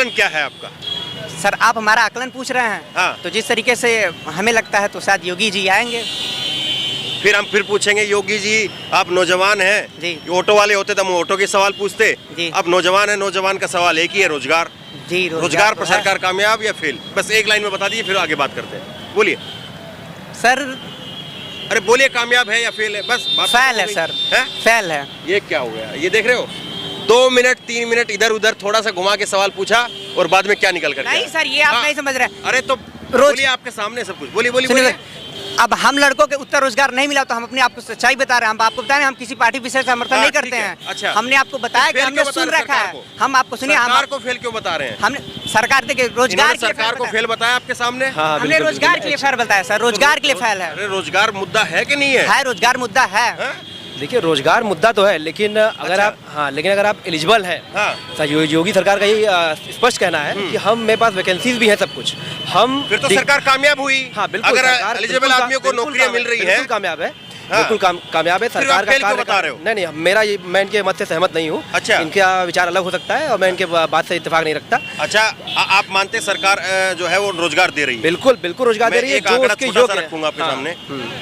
आकलन क्या है आपका? सर आप हमारा आकलन पूछ रहे हैं? हाँ। तो जिस तरीके से हमें लगता है तो शायद योगी जी आएंगे। फिर हम पूछेंगे योगी जी आप नौजवान हैं जी। ऑटो वाले होते तो हम ऑटो के सवाल पूछते, जी। अब नौजवान है, नौजवान का सवाल एक ही है, रोजगार। जी रोजगार पर तो है। सरकार कामयाब या फेल? बस एक लाइन में बता दीजिए फिर आगे बात करते हैं। बोलिए सर अरे बोलिए, कामयाब है या फेल है? बस बात फेल है खत्म हो सर, गई। हैं? फेल है। ये क्या हो गया? ये देख रहे हो 2 मिनट 3 मिनट इधर उधर थोड़ा सा घुमा के सवाल पूछा और बाद में क्या निकल कर नहीं सर ये आप नहीं समझ रहे। अरे तो बोलिए, आपके सामने सब कुछ बोलिए बोलिए बोलिए। अब हम लड़कों के उत्तर रोजगार नहीं मिला तो हम अपने आपको सच्चाई बता रहे हैं। हम आपको बता रहे हैं हम किसी पार्टी विशेष समर्थन नहीं करते हैं। अच्छा। हमने आपको बताया कि हमने सुन रखा है। हम आपको सुनिए, सरकार को फेल क्यों बता रहे हैं? हमने सरकार देखिए रोजगार सरकार को फेल बताया आपके सामने। हमने रोजगार के लिए फेल बताया सर, रोजगार के लिए फेल है। अरे रोजगार मुद्दा है कि नहीं है? रोजगार मुद्दा है। देखिए रोजगार मुद्दा तो है, लेकिन अगर आप लेकिन अगर आप एलिजिबल हैं, योगी सरकार का यही स्पष्ट कहना है कि हम मेरे पास वैकेंसीज भी हैं, सब कुछ हम फिर तो सरकार कामयाब हुई। हाँ बिल्कुल, अगर एलिजिबल आदमियों को नौकरियां मिल रही है, कामयाब है, बिल्कुल कामयाब है सरकार का कार्य। बता रहे हो? नहीं मैं इनके मत से सहमत नहीं हूँ। अच्छा। इनका विचार अलग हो सकता है और मैं इनके बात से इत्तेफाक नहीं रखता। अच्छा आप मानते सरकार जो है वो रोजगार दे रही है? बिल्कुल बिल्कुल रोजगार दे रही है। एक आंकड़ा छोटा सा रखूंगा आपके सामने,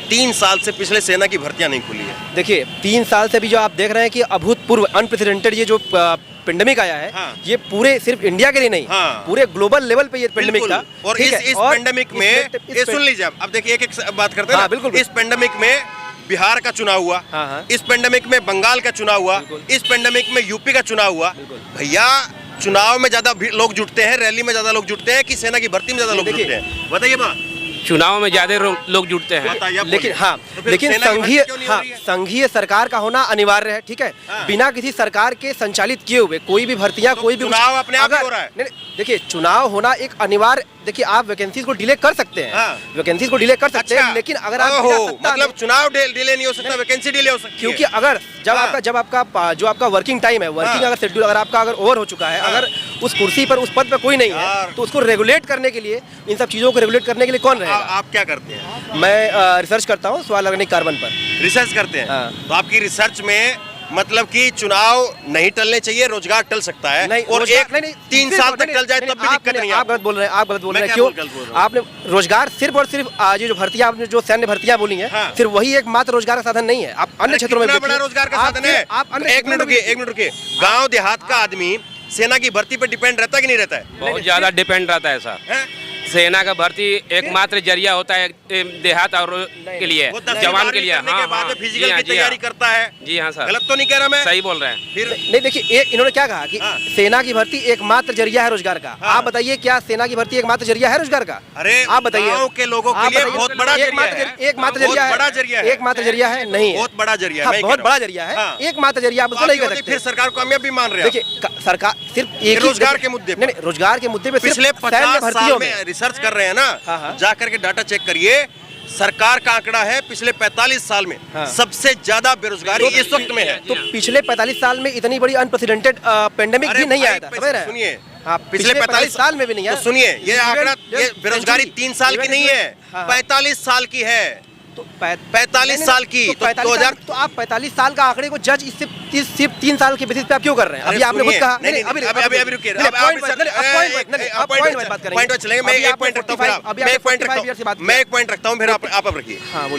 3 साल से पिछले सेना की भर्तियां नहीं खुली है। देखिए 3 साल से भी जो आप देख रहे हैं कि अभूतपूर्व अनप्रेसिडेंटेड ये जो पेंडेमिक आया है, ये पूरे सिर्फ इंडिया के लिए नहीं, पूरे ग्लोबल लेवल पे ये पेंडेमिक था। और इस पेंडेमिक में ये सुन लीजिए, अब देखिए एक बात करते हैं। बिल्कुल इस पेंडेमिक में बिहार का चुनाव हुआ, इस पेंडेमिक में बंगाल का चुनाव हुआ, इस पेंडेमिक में यूपी का चुनाव हुआ। भैया चुनाव में ज्यादा लोग जुटते हैं, रैली में ज्यादा लोग जुटते हैं कि सेना की भर्ती में ज्यादा लोग जुटते हैं? बताइए माँ। चुनाव में ज्यादा लोग जुटते हैं, लेकिन लेकिन संघीय सरकार का होना अनिवार्य है, ठीक है। बिना किसी सरकार के संचालित किए हुए कोई भी भर्तियां, कोई भी चुनाव अपने आप हो रहा है। देखिए चुनाव होना एक अनिवार्य, देखिए आप वैकेंसीज को डिले कर सकते हैं, वैकेंसीज को डिले कर सकते हैं, लेकिन अगर आप मतलब चुनाव डिले नहीं हो सकता, वैकेंसी डिले हो सकती है। क्योंकि अगर जब आपका वर्किंग टाइम है, वर्किंग अगर शेड्यूल अगर आपका अगर ओवर हो चुका है, अगर उस कुर्सी पर उस पद पर कोई नहीं है, तो उसको रेगुलेट करने के लिए, इन सब चीजों को रेगुलेट करने के लिए कौन रहेगा? आप क्या करते हैं? मैं रिसर्च करता हूँ स्वास्थ्य ऑर्गेनिक कार्बन पर। रिसर्च करते हैं? तो आपकी रिसर्च में मतलब कि चुनाव नहीं टलने चाहिए, रोजगार टल सकता है। नहीं, और एक 3 साल तक टल जाए तब भी दिक्कत नहीं है। आप गलत बोल रहे हैं, क्यों? आपने रोजगार सिर्फ और सिर्फ ये जो भर्तियां, आपने जो सैन्य भर्तियां बोली हैं, सिर्फ वही एकमात्र रोजगार का साधन नहीं है। आप अन्य क्षेत्रों में बड़ा रोजगार का साधन है। एक मिनट रुकिए, गाँव देहात का आदमी सेना की भर्ती पे डिपेंड रहता है कि नहीं रहता है? बहुत ज्यादा डिपेंड रहता है सर। सेना का भर्ती एकमात्र जरिया होता है देहात और के लिए, जवान के लिए। फिजिकल की तैयारी करता है। जी हाँ सर, गलत तो नहीं कह रहा मैं? सही बोल रहे हैं। फिर नहीं, देखिए इन्होंने क्या कहा कि सेना की भर्ती एकमात्र जरिया है रोजगार का। आप बताइए क्या सेना की भर्ती एकमात्र जरिया है रोजगार का? अरे आप बताइए, गाँव के लोगों के लिए बहुत बड़ा जरिया है। एकमात्र जरिया है, एकमात्र जरिया है नहीं, बहुत बड़ा जरिया है, बहुत बड़ा जरिया है, एकमात्र जरिया आप उसको नहीं कर सकते। फिर सरकार को कामयाब भी मान रहे हैं? देखिए सरकार सिर्फ एक रोजगार के मुद्दे, नहीं रोजगार के मुद्दे पे पिछले 50 साल में रिसर्च कर रहे हैं ना, जाकर के डाटा चेक करिए। सरकार का आंकड़ा है पिछले 45 साल में सबसे ज्यादा बेरोजगारी इस वक्त में है। तो पिछले 45 साल में इतनी बड़ी अनप्रेसिडेंटेड पेंडेमिक भी नहीं आया था, सुनिए। पिछले 45 साल में भी नहीं है। सुनिए ये आंकड़ा, ये बेरोजगारी 3 साल की नहीं है, 45 साल की है। तो 45 साल की तो आप 45 साल का आंकड़े को जज इससे सिर्फ 3 साल के बेसिस पे आप क्यों कर रहे हैं? अभी आपने खुद कहा। अभी रुकिए, पॉइंट चलेंगे। मैं एक पॉइंट रखता हूँ, फिर आप रखिए।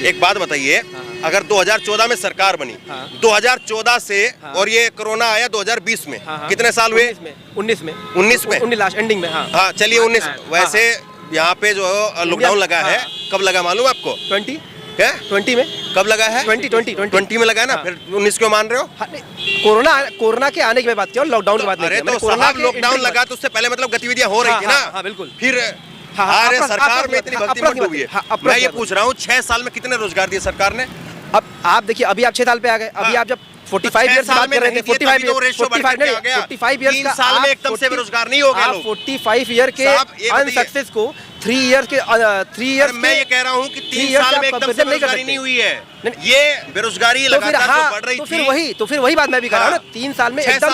एक बात बताइए, अगर 2014 में सरकार बनी, 2014 से और ये कोरोना आया 2020 में, कितने साल हुए? 19 लास्ट एंडिंग में। हाँ चलिए 19। वैसे यहाँ पे जो लॉकडाउन लगा है, कब लगा मालूम आपको? 20 में। कब लगा है? 20 में लगा है ना। फिर 19 क्यों मान रहे हो? कोरोना के आने की मैं बात कर रहा हूँ, लॉकडाउन की बात नहीं। अरे तो साहब लॉकडाउन लगा तो उससे पहले मतलब गतिविधियां हो रही थी ना। बिल्कुल। फिर अरे सरकार में इतनी भर्ती मत हुई है। मैं ये पूछ रहा हूँ 6 साल में कितने रोजगार दिए सरकार ने? अब आप देखिए, अभी आप 6 साल पे आ गए। अभी आप जब 45 ईयर्स की बात कर रहे थे, 45 ईयर्स 3 साल में एकदम से बेरोजगार नहीं हो गए लोग। 45 ईयर के अनसक्सेस को 3 ईयर्स मैं ये कह रहा हूँ कि 3 साल में एकदम से बेरोजगारी नहीं हुई है, ये बेरोजगारी लगातार बढ़ रही थी। तो फिर वही बात मैं भी कर रहा हूँ ना, 3 साल में एकदम।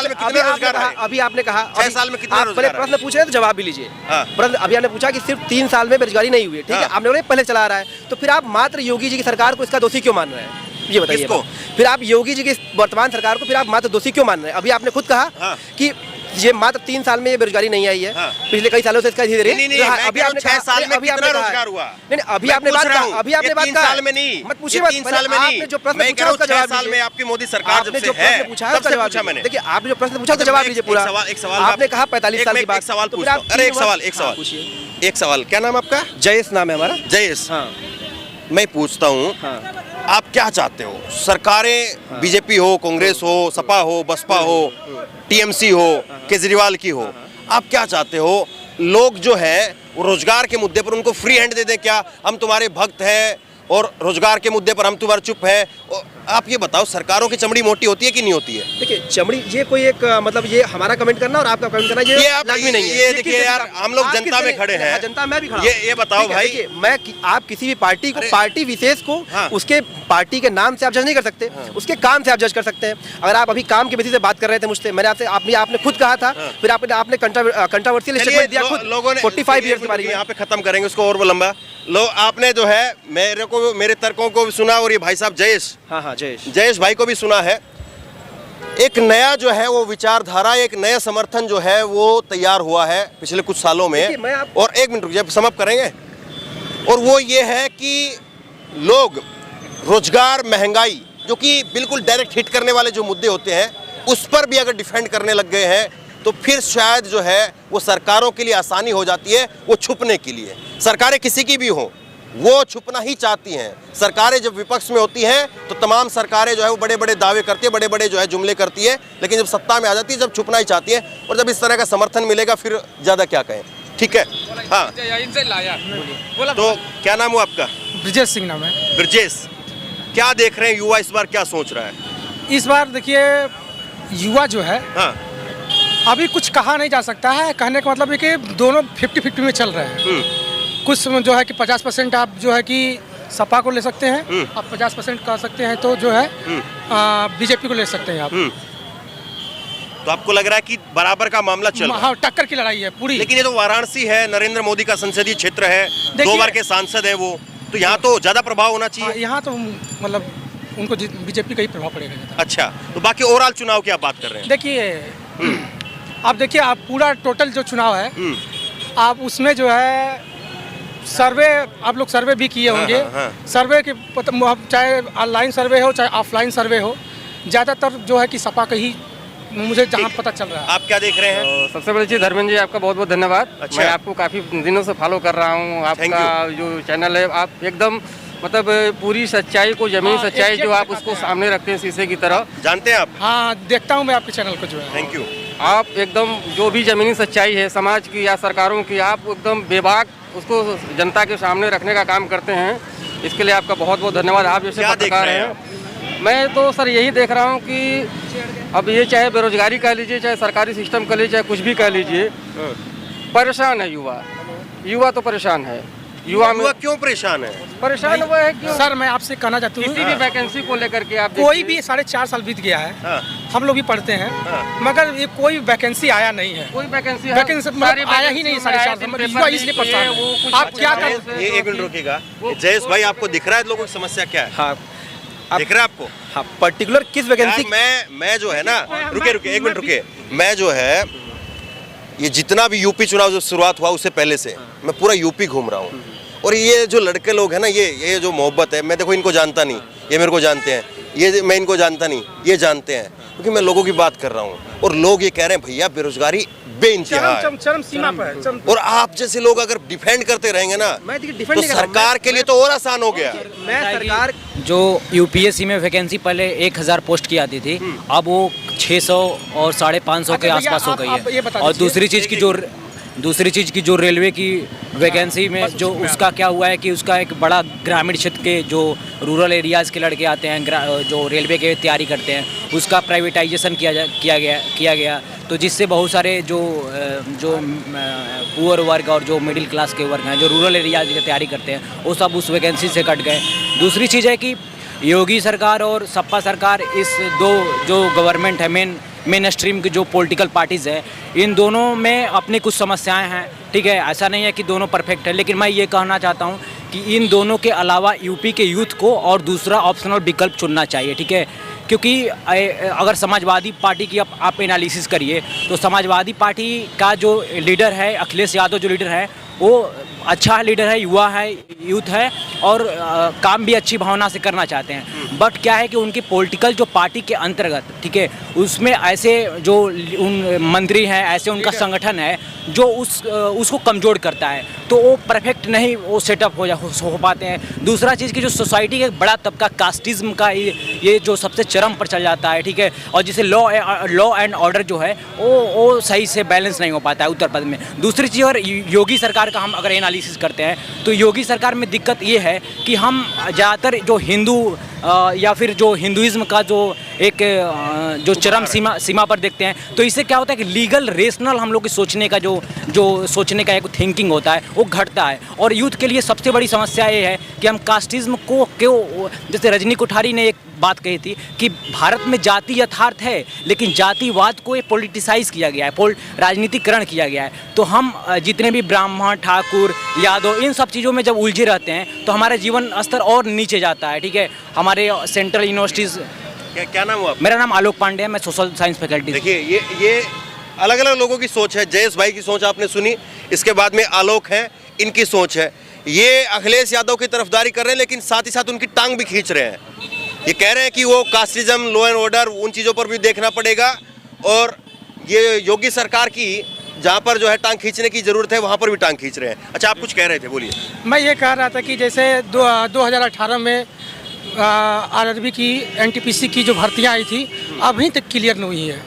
अभी आपने कहा 6 साल में कितना रोजगार? प्रश्न पूछ रहे हैं तो जवाब भी लीजिए। अभी आपने पूछा कि सिर्फ 3 साल में बेरोजगारी नहीं हुई है, ठीक है। आपने बोला पहले चला रहा है, तो फिर आप मात्र योगी जी की सरकार को इसका दोषी क्यों मान रहे हैं? ये बताइए। फिर आप योगी जी की वर्तमान सरकार को फिर आप मात्र दोषी क्यों मान रहे हैं? अभी आपने खुद कहा कि ये मात्र 3 साल में ये बेरोजगारी नहीं आई है। पिछले कई सालों से इसका धीरे धीरे अभी आपने 6 साल में कितना रोजगार हुआ? नहीं, अभी आपने बात कहा, अभी आपने बात कहा 3 साल में नहीं, मत पूछिए, 3 साल में नहीं, जो प्रश्न मैं कह पूछा रहा हूँ उसका 6 जवाब साल में आपकी मोदी सरकार जब से है तब से पूछा मैंने। देखिए, आपने जो प्रश्न पूछा उसका जवाब दीजिए पूरा। एक सवाल आपने कहा 45 साल की बात। एक सवाल पूछता हूँ। अरे एक सवाल, क्या नाम आपका? जयेश नाम है हमारा। जयेश, मैं पूछता हूँ, आप क्या चाहते हो? सरकारें बीजेपी हो, कांग्रेस हो, सपा हो, बसपा हो, टीएमसी हो, केजरीवाल की हो, आप क्या चाहते हो? लोग जो है वो रोजगार के मुद्दे पर उनको फ्री हैंड दे दें क्या? हम तुम्हारे भक्त हैं और रोजगार के मुद्दे पर हम तुम्हारे चुप है। आप ये बताओ, सरकारों की चमड़ी मोटी होती है कि नहीं होती है? देखिए, चमड़ी ये कोई एक मतलब ये हमारा कमेंट करना और आपका कमेंट करना ये लाजमी नहीं है। ये देखिए यार, हम लोग जनता में खड़े हैं। जनता में भी खड़ा। ये बताओ भाई, मैं आप किसी भी पार्टी को, पार्टी विशेष को उसके पार्टी के नाम से आप जज नहीं कर सकते, उसके काम से आप जज कर सकते हैं। अगर आप अभी काम के बेसिस से बात कर रहे थे मुझसे, मैंने आपसे आपने खुद कहा था, फिर आपने कंट्रोवर्शियल स्टेटमेंट दिया खुद। लोगों ने 45 ईयर्स के बारे में यहाँ पे खत्म करेंगे उसको और लंबा। आपने जो है मेरे तर्कों को भी सुना और ये भाई साहब जयेश, हाँ जयेश भाई को भी सुना है। एक नया जो है वो विचारधारा, एक नया समर्थन जो है वो तैयार हुआ है पिछले कुछ सालों में। और एक मिनट जब समाप्त करेंगे, और वो ये है कि लोग रोजगार, महंगाई, जो कि बिल्कुल डायरेक्ट हिट करने वाले जो मुद्दे होते हैं, उस पर भी अगर डिफेंड करने लग गए हैं तो फिर शायद जो है वो सरकारों के लिए आसानी हो जाती है वो छुपने के लिए। सरकारें किसी की भी हों, वो छुपना ही चाहती हैं। सरकारें जब विपक्ष में होती हैं तो तमाम सरकारें जो है वो बड़े बड़े दावे करती है, बड़े बड़े जो है जुमले करती है, लेकिन जब सत्ता में आ जाती है, जब छुपना ही चाहती है। और जब इस तरह का समर्थन मिलेगा फिर ज़्यादा क्या कहें। ठीक है, हाँ, तो क्या नाम हुआ आपका? ब्रिजेश सिंह नाम है। ब्रिजेश, क्या देख रहे हैं युवा इस बार क्या सोच रहा है? इस बार देखिए, युवा जो है अभी कुछ कहा नहीं जा सकता है। कहने का मतलब है कि दोनों 50-50 में चल रहे हैं। कुछ जो है कि 50% आप जो है कि सपा को ले सकते हैं, आप 50% कह सकते हैं तो जो है बीजेपी को ले सकते हैं आप। तो आपको लग रहा है कि बराबर का मामला चल रहा है? हाँ, टक्कर की लड़ाई है पूरी। लेकिन ये तो वाराणसी है, नरेंद्र मोदी का संसदीय क्षेत्र है, 2 बार के सांसद है वो, तो यहाँ तो ज्यादा प्रभाव होना चाहिए। यहाँ तो मतलब उनको बीजेपी का ही प्रभाव पड़ेगा। अच्छा, तो बाकी ओवरऑल चुनाव की आप बात कर रहे हैं? देखिए, आप देखिए, आप पूरा टोटल जो चुनाव है, आप उसमें जो है सर्वे, आप लोग सर्वे भी किए होंगे। सर्वे के चाहे ऑनलाइन सर्वे हो चाहे ऑफलाइन सर्वे हो, ज़्यादातर जो है कि सपा का ही मुझे जहाँ पता चल रहा है। आप क्या देख रहे हैं? तो सबसे बड़ी चीज़ धर्मेंद्र जी, आपका बहुत बहुत धन्यवाद। अच्छा। मैं आपको काफ़ी दिनों से फॉलो कर रहा हूँ। आपका जो चैनल है, आप एकदम मतलब पूरी सच्चाई को, जमीनी सच्चाई जो आप उसको सामने रखते हैं शीशे की तरह। जानते हैं आप? हाँ, देखता हूँ मैं आपके चैनल को जो है। Thank you. आप एकदम जो भी जमीनी सच्चाई है समाज की या सरकारों की, आप एकदम बेबाक उसको जनता के सामने रखने का काम करते हैं। इसके लिए आपका बहुत बहुत धन्यवाद। आप जैसे पत्रकार हैं, मैं तो सर यही देख रहा हूँ कि अब ये चाहे बेरोजगारी कह लीजिए, चाहे सरकारी सिस्टम कह लीजिए, चाहे कुछ भी कह लीजिए, परेशान है युवा तो परेशान है। युवा क्यों परेशान है? परेशान हुआ है क्यों? सर, मैं आपसे कहना चाहती हूँ, किसी भी वैकेंसी को लेकर के आप कोई भी 4.5 साल बीत गया है, हम लोग भी पढ़ते हैं, मगर ये कोई वैकेंसी आया नहीं है। कोई वैकेंसी मतलब आया ही नहीं 4.5 साल, युवा इसलिए परेशान है। आप क्या कर? एक मिनट रुकिएगा, जयेश भाई, आपको दिख रहा है लोगों की समस्या क्या है? हाँ, दिख रहा है आपको? हाँ, पर्टिकुलर किस वैकेंसी? मैं जो है ना, रुके एक मिनट रुके, मैं जो है ये जितना भी यूपी चुनाव जो शुरुआत हुआ उससे पहले से मैं पूरा यूपी घूम रहा हूँ। और ये जो लड़के लोग हैं ना, ये जो मोहब्बत है, मैं देखो इनको जानता नहीं, ये मेरे को जानते हैं, ये मैं इनको जानता नहीं, ये जानते हैं, क्योंकि मैं लोगों की बात कर रहा हूँ। और लोग ये कह रहे हैं भैया बेरोजगारी बेइंतहा है, चरम सीमा पर है। और आप जैसे लोग अगर डिफेंड करते रहेंगे ना, तो सरकार के लिए तो और आसान हो गया। मैं सरकार जो यूपीएससी में वैकेंसी पहले 1000 पोस्ट की आती थी, अब वो 600 और 550 के आसपास हो गई है। और दूसरी चीज़ की जो रेलवे की वैकेंसी में जो उसका क्या हुआ है कि उसका एक बड़ा ग्रामीण क्षेत्र के जो रूरल एरियाज़ के लड़के आते हैं, जो रेलवे की तैयारी करते हैं, उसका प्राइवेटाइजेशन किया गया, तो जिससे बहुत सारे जो पुअर वर्ग और जो मिडिल क्लास के वर्ग हैं, जो रूरल एरियाज की तैयारी करते हैं, वो सब उस वैकेंसी से कट गए। दूसरी चीज़ है कि योगी सरकार और सपा सरकार, इस दो जो गवर्नमेंट है, मेन स्ट्रीम की जो पॉलिटिकल पार्टीज़ है, इन दोनों में अपनी कुछ समस्याएं हैं। ठीक है, ऐसा नहीं है कि दोनों परफेक्ट है, लेकिन मैं ये कहना चाहता हूँ कि इन दोनों के अलावा यूपी के यूथ को और दूसरा ऑप्शनल विकल्प चुनना चाहिए। ठीक है, क्योंकि अगर समाजवादी पार्टी की आप एनालिसिस करिए तो समाजवादी पार्टी का जो लीडर है, अखिलेश यादव जो लीडर है, वो अच्छा लीडर है, युवा है, यूथ है और काम भी अच्छी भावना से करना चाहते हैं। बट क्या है कि उनकी पॉलिटिकल जो पार्टी के अंतर्गत, ठीक है, उसमें ऐसे जो उन मंत्री हैं, ऐसे उनका संगठन है जो उसको कमज़ोर करता है, तो वो परफेक्ट नहीं वो सेटअप हो पाते हैं। दूसरा चीज़ की जो सोसाइटी के बड़ा तबका कास्टिज्म का ये जो सबसे चरम पर चल जाता है, ठीक है, और जिसे लॉ एंड ऑर्डर जो है वो सही से बैलेंस नहीं हो पाता है उत्तर प्रदेश में। दूसरी चीज़, और योगी सरकार का हम अगर एनालिसिस करते हैं तो योगी सरकार में दिक्कत ये है कि हम ज़्यादातर जो हिंदू या फिर जो हिंदुइज्म का जो एक जो चरम सीमा पर देखते हैं, तो इससे क्या होता है कि लीगल रेशनल हम लोग के सोचने का जो सोचने का एक थिंकिंग होता है वो घटता है। और यूथ के लिए सबसे बड़ी समस्या ये है कि हम कास्टिज्म को क्यों, जैसे रजनी कोठारी ने एक बात कही थी कि भारत में जाति यथार्थ है लेकिन जातिवाद को पॉलिटिसाइज किया गया है, राजनीतिकरण किया गया है। तो हम जितने भी ब्राह्मण, ठाकुर, यादव, इन सब चीज़ों में जब उलझे रहते हैं तो हमारा जीवन स्तर और नीचे जाता है, ठीक है। हमारे सेंट्रल यूनिवर्सिटीज़, क्या नाम हुआ? मेरा नाम आलोक पांडे है, मैं सोशल साइंस फैकल्टी। देखिए ये अलग अलग लोगों की सोच है। जयेश भाई की सोच आपने सुनी, इसके बाद में आलोक है, इनकी सोच है। ये अखिलेश यादव की तरफदारी कर रहे हैं लेकिन साथ ही साथ उनकी टांग भी खींच रहे हैं। ये कह रहे हैं कि वो कास्टिज्म, लॉ एंड ऑर्डर, उन चीज़ों पर भी देखना पड़ेगा और ये योगी सरकार की जहाँ पर जो है टांग खींचने की ज़रूरत है वहाँ पर भी टांग खींच रहे हैं। अच्छा, आप कुछ कह रहे थे, बोलिए। मैं ये कह रहा था कि जैसे 2018 में आरआरबी की एनटीपीसी की जो भर्तियाँ आई थी अभी तक क्लियर नहीं हुई है,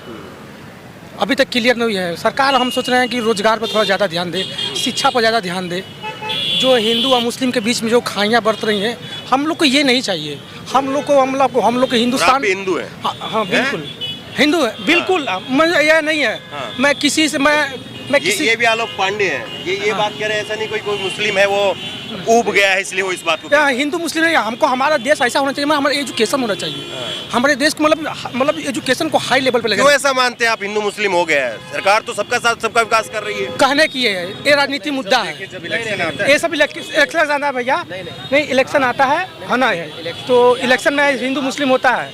अभी तक क्लियर नहीं हुई है। सरकार, हम सोच रहे हैं कि रोजगार पर थोड़ा ज़्यादा ध्यान दे, शिक्षा पर ज़्यादा ध्यान दे। जो हिंदू और मुस्लिम के बीच में जो खाइयाँ बरत रही हैं, हम लोग को ये नहीं चाहिए। हम लोग को हिंदुस्तान, हिंदू है। हाँ बिल्कुल हिंदू है, बिल्कुल। यह नहीं है, मैं किसी से मैं किसी, ये भी आलोक पांडे हैं, ये बात कह रहे हैं। ऐसा नहीं कोई मुस्लिम है वो ऊब गया है इसलिए वो इस बात को, हिंदू मुस्लिम नहीं, हमको हमारा देश ऐसा होना चाहिए, हमारा एजुकेशन होना चाहिए। हमारे देश को मतलब एजुकेशन को हाई लेवल पे लेकर। क्यों ऐसा मानते हैं आप हिंदू मुस्लिम हो गया है? सरकार तो सबका साथ सबका विकास कर रही है। कहने की ये राजनीति मुद्दा है। ये सब इलेक्शन आता है भैया, नहीं इलेक्शन आता है ना, तो इलेक्शन में हिंदू मुस्लिम होता है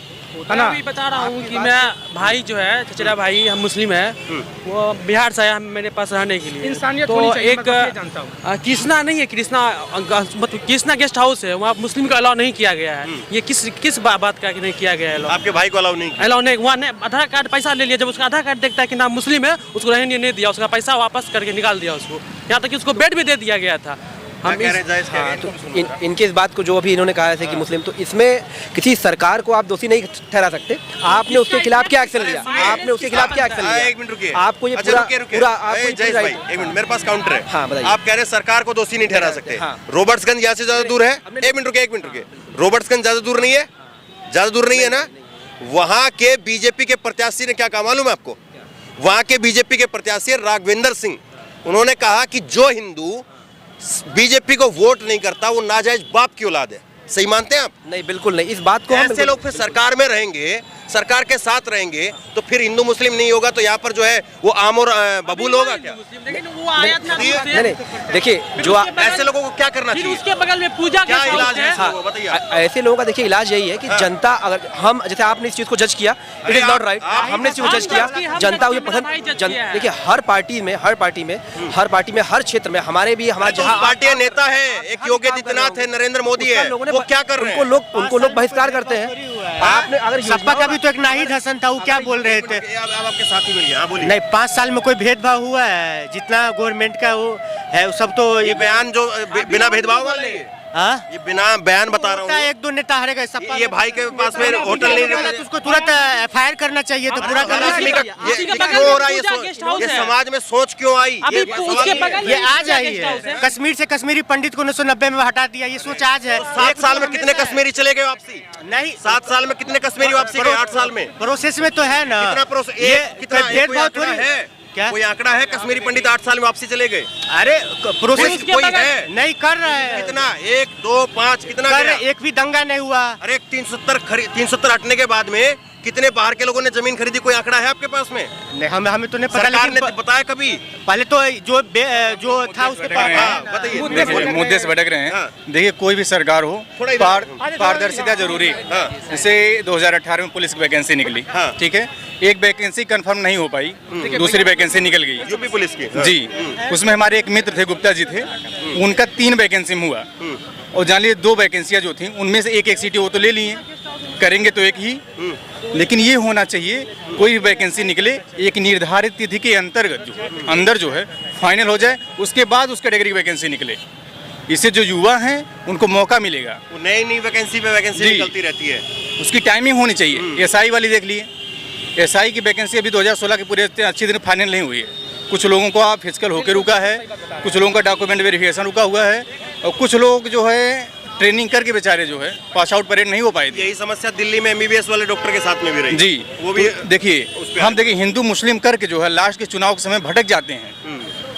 ना। मैं बता रहा हूँ कि मेरा भाई जो है, चचेरा भाई, हम मुस्लिम है, वो बिहार से आया मेरे पास रहने के लिए। इंसानियत तो होनी चाहिए, एक कृष्णा नहीं है, कृष्णा गेस्ट हाउस है, वहाँ मुस्लिम का अलाउ नहीं किया गया है। ये किस बात का नहीं किया गया है? आपके भाई को अलाउ नहीं, वहाँ आधार कार्ड पैसा ले लिया, जब उसका आधार कार्ड देखता है कि नाम मुस्लिम है, उसको रहने नहीं दिया, उसका पैसा वापस करके निकाल दिया उसको, यहाँ तक कि उसको बेड भी दे दिया गया था। इनके इस बात को जो अभी इन्होंने कहा है कि मुस्लिम, तो इसमें किसी सरकार को आप दोषी नहीं ठहरा सकते। आपने उसके खिलाफ क्या एक्शन लिया? आपने उसके खिलाफ क्या एक्शन लिया? एक मिनट रुकिए, आपको ये पूरा जयेश भाई, एक मिनट, मेरे पास काउंटर है। हाँ, बताइए। आप कह रहे हैं सरकार को दोषी नहीं ठहरा सकते। रॉबर्ट्सगंज यहाँ से ज्यादा दूर है? एक मिनट रुकिए, रॉबर्ट्सगंज ज्यादा दूर नहीं है? ज्यादा दूर नहीं है ना? वहाँ के बीजेपी के प्रत्याशी ने क्या कहा मालूम है आपको? वहाँ के बीजेपी के प्रत्याशी राघवेंद्र सिंह, उन्होंने कहा कि जो हिंदू बीजेपी को वोट नहीं करता वो नाजायज बाप की औलाद है। सही मानते हैं आप? नहीं, बिल्कुल नहीं। इस बात को ऐसे लोग फिर सरकार में रहेंगे, सरकार के साथ रहेंगे, तो फिर हिंदू मुस्लिम नहीं होगा, तो यहाँ पर जो है वो आम और बबूल होगा क्या? नहीं, देखिए, जो ऐसे लोगों को क्या करना चाहिए? उसके बगल में पूजा क्या इलाज है? हाँ, बताइए। ऐसे लोगों का देखिए इलाज यही है कि जनता, अगर हम, जैसे आपने इस चीज को जज किया, इट इज नॉट राइट, हमने इस चीज को जज किया, जनता मुझे पसंद। देखिए, हर पार्टी में हर क्षेत्र में हमारे भी, हमारे जहाँ पार्टी नेता है, एक योगी आदित्यनाथ है, नरेंद्र मोदी है, वो क्या कर रहे हैं? उनको लोग बहिष्कार करते हैं। आपने अगर सपा का भी तो एक नाहिद हसन था, वो क्या बोल रहे थे? अब आपके साथी मिल गया, बोलिए। नहीं, 5 साल में कोई भेदभाव हुआ है? जितना गवर्नमेंट का वो है वो सब तो ये बयान जो बिना भेदभाव वाले, ये बिना बयान बता रहा हूँ। एक दो नेता हरेगा, सपा ये भाई के पास में होटल नहीं रहता, तो उसको तुरंत FIR करना चाहिए, तो पूरा करना चाहिए। ये क्यों हो रहा है? ये समाज में सोच क्यों आई? ये आज आई है। कश्मीर से कश्मीरी पंडित को 1990 में हटा दिया, ये सोच आज है। 7 साल में कितने कश्मीरी चले गए वापसी? नहीं, 7 साल में कितने कश्मीरी वापसी गए? 8 साल में प्रोसेस में तो है ना। कितना प्रोसेस? कितना भेदभाव थोड़ी है? क्या कोई आंकड़ा है? कश्मीरी पंडित 8 साल में वापसी चले गए? अरे प्रोसेस कोई है? नहीं कर रहा है। कितना? 1, 2, 5 कितना कर? एक भी दंगा नहीं हुआ। अरे 370 हटने के बाद में कितने बाहर के लोगों ने जमीन खरीदी, कोई आंकड़ा है आपके पास में? नहीं, हमें तो नहीं पता, सरकार ने बताया कभी? पहले तो जो था उसके पास बताइए। मुद्दे से भटक रहे हैं। देखिए, कोई भी सरकार हो, पारदर्शिता जरूरी है। जैसे 2018 में पुलिस की वैकेंसी निकली, ठीक है, एक वैकेंसी कंफर्म नहीं हो पाई, दूसरी वैकेंसी निकल गई यूपी पुलिस की। जी, उसमें हमारे एक मित्र थे, गुप्ता जी थे, उनका 3 वैकेंसी में हुआ, और जान लीजिए 2 वैकेंसियां जो थी उनमें से एक सीटें वो तो ले लिए, करेंगे तो एक ही। लेकिन ये होना चाहिए, कोई भी वैकेंसी निकले एक निर्धारित तिथि के अंदर जो है फाइनल हो जाए, उसके बाद उस कैटेगरी की वैकेंसी निकले। इससे जो युवा हैं उनको मौका मिलेगा। नई वैकेंसी पे वैकेंसी निकलती रहती है, उसकी टाइमिंग होनी चाहिए। एसआई वाली देख लिए, एसआई की वैकेंसी अभी 2016 की पूरे अच्छी दिन फाइनल नहीं हुई है। कुछ लोगों का फिजिकल होकर रुका है, कुछ लोगों का डॉक्यूमेंट वेरिफिकेशन रुका हुआ है, और कुछ लोग जो है ट्रेनिंग करके बेचारे जो है पास आउट परेड नहीं हो पाए थे। यही समस्या दिल्ली में MBBS वाले डॉक्टर के साथ में भी रही। जी, वो भी देखिए, हम देखिए हिंदू मुस्लिम करके जो है लास्ट के चुनाव के समय भटक जाते हैं,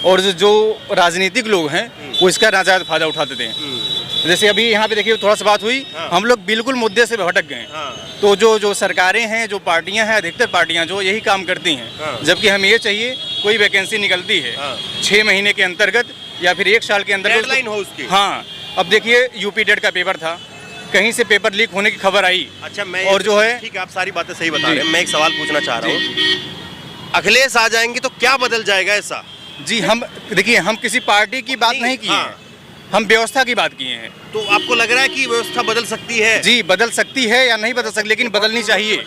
और जो राजनीतिक लोग हैं वो इसका नाजायज फायदा उठाते थे। जैसे अभी यहाँ पे देखिए थोड़ा सा बात हुई, हम लोग बिल्कुल मुद्दे से भटक गए। तो जो सरकारें हैं, जो पार्टियां हैं, अधिकतर पार्टियां जो यही काम करती हैं, जबकि हमें ये चाहिए कोई वैकेंसी निकलती है 6 महीने के अंतर्गत या फिर 1 साल के अंदर डेडलाइन हो उसकी। हाँ, अब देखिए यूपी टेट का पेपर था, कहीं से पेपर लीक होने की खबर आई। अच्छा, मैं और जो है, ठीक है, आप सारी बातें सही बता रहे हैं, मैं एक सवाल पूछना चाह रहा हूँ, अखिलेश आ जाएंगे तो क्या बदल जाएगा ऐसा? जी, हम देखिए, हम किसी पार्टी की बात नहीं की है, हम व्यवस्था की बात किए हैं। तो आपको लग रहा है कि व्यवस्था बदल सकती है? जी, बदल सकती है या नहीं बदल सकती, लेकिन बदलनी चाहिए,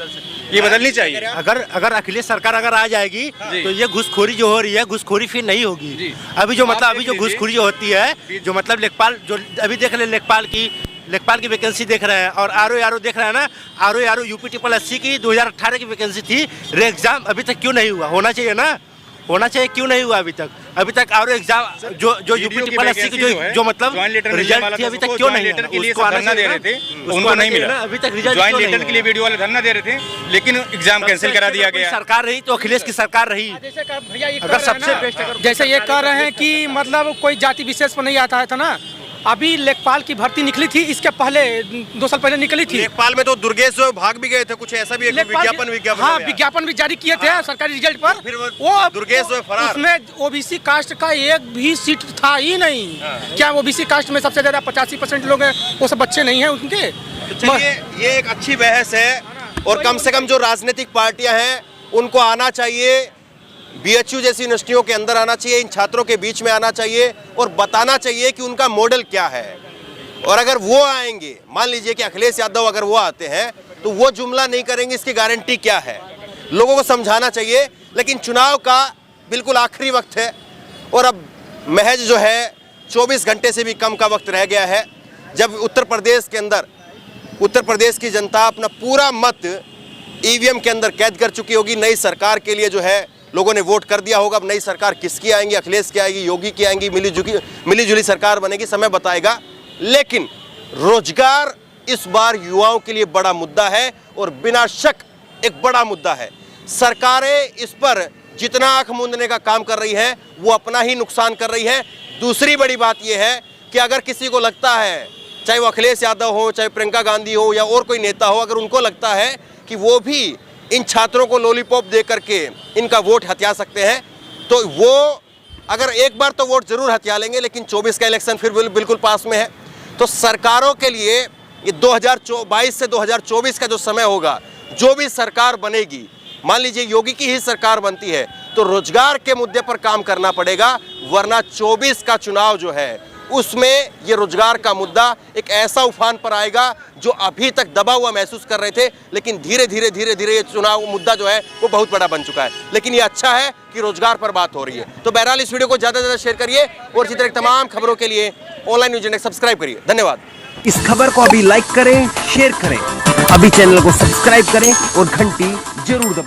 ये बदलनी चाहिए। अगर अखिलेश सरकार अगर आ जाएगी तो ये घुसखोरी जो हो रही है, घुसखोरी फिर नहीं होगी। अभी जो घुसखोरी जो होती है, जो मतलब लेखपाल, जो अभी देख ले लेखपाल की वैकेंसी देख रहे हैं, और आरओ देख रहे हैं ना, आरओ यूपी SSC की 2018 की वैकेंसी थी, रे एग्जाम अभी तक क्यों नहीं हुआ? होना चाहिए ना, होना चाहिए, क्यों नहीं हुआ अभी तक आरओ एग्जाम जो यूपी SSC की जो मतलब रिजल्ट थी अभी तक क्यों नहीं? उसको धरना दे रहे थे, उनको नहीं मिला। अभी तक रिजल्ट ज्वाइंट लेटर के लिए वीडियो वाले धरना दे रहे थे, लेकिन एग्जाम कैंसिल करा दिया गया। सरकार रही तो अखिलेश की सरकार रही। अगर सबसे बेस्ट, जैसे ये कह रहे हैं कि मतलब कोई जाति विशेष पर नहीं आता था ना, अभी लेखपाल की भर्ती निकली थी, इसके पहले 2 साल पहले निकली थी। लेखपाल में तो दुर्गेश जो भाग भी गए थे, कुछ ऐसा भी एक विज्ञापन हाँ, विज्ञापन भी जारी किए थे सरकारी रिजल्ट पर। फिर वो दुर्गेश जो फरार, उसमें ओबीसी कास्ट का एक भी सीट था ही नहीं। क्या ओबीसी कास्ट में सबसे ज्यादा 85% लोग हैं, वो सब बच्चे नहीं हैं उनके? तो चलिए, ये एक अच्छी बहस है, और कम से कम जो राजनीतिक पार्टियां हैं उनको आना चाहिए, BHU जैसी यूनिवर्सिटियों के अंदर आना चाहिए, इन छात्रों के बीच में आना चाहिए और बताना चाहिए कि उनका मॉडल क्या है। और अगर वो आएंगे, मान लीजिए कि अखिलेश यादव अगर वो आते हैं, तो वो जुमला नहीं करेंगे, इसकी गारंटी क्या है? लोगों को समझाना चाहिए। लेकिन चुनाव का बिल्कुल आखिरी वक्त है, और अब महज जो है 24 घंटे से भी कम का वक्त रह गया है, जब उत्तर प्रदेश के अंदर उत्तर प्रदेश की जनता अपना पूरा मत EVM के अंदर कैद कर चुकी होगी। नई सरकार के लिए जो है लोगों ने वोट कर दिया होगा। अब नई सरकार किसकी आएंगी, अखिलेश की आएगी, योगी की आएंगी, मिलीजुली सरकार बनेगी, समय बताएगा। लेकिन रोजगार इस बार युवाओं के लिए बड़ा मुद्दा है, और बिना शक एक बड़ा मुद्दा है। सरकारें इस पर जितना आंख मूंदने का काम कर रही है, वो अपना ही नुकसान कर रही है। दूसरी बड़ी बात यह है कि अगर किसी को लगता है, चाहे वो अखिलेश यादव हो, चाहे प्रियंका गांधी हो, या और कोई नेता हो, अगर उनको लगता है कि वो भी इन छात्रों को लॉलीपॉप दे करके इनका वोट हथिया सकते हैं, तो वो अगर एक बार तो वोट जरूर हथिया लेंगे, लेकिन 24 का इलेक्शन फिर बिल्कुल पास में है। तो सरकारों के लिए ये 2022 से 2024 का जो समय होगा, जो भी सरकार बनेगी, मान लीजिए योगी की ही सरकार बनती है, तो रोजगार के मुद्दे पर काम करना पड़ेगा, वरना 24 का चुनाव जो है उसमें ये रोजगार का मुद्दा एक ऐसा उफान पर आएगा जो अभी तक दबा हुआ महसूस कर रहे थे, लेकिन धीरे धीरे ये चुनाव मुद्दा जो है वो बहुत बड़ा बन चुका है। लेकिन ये अच्छा है कि रोजगार पर बात हो रही है। तो बहरहाल इस वीडियो को ज़्यादा से ज़्यादा शेयर करिए, और इसी तरह तमाम खबरों के लिए ऑनलाइन न्यूज़ इंडेक्स सब्सक्राइब करिए। धन्यवाद। इस खबर को अभी लाइक करें, शेयर करें, अभी चैनल को सब्सक्राइब करें और घंटी जरूर दबाएं।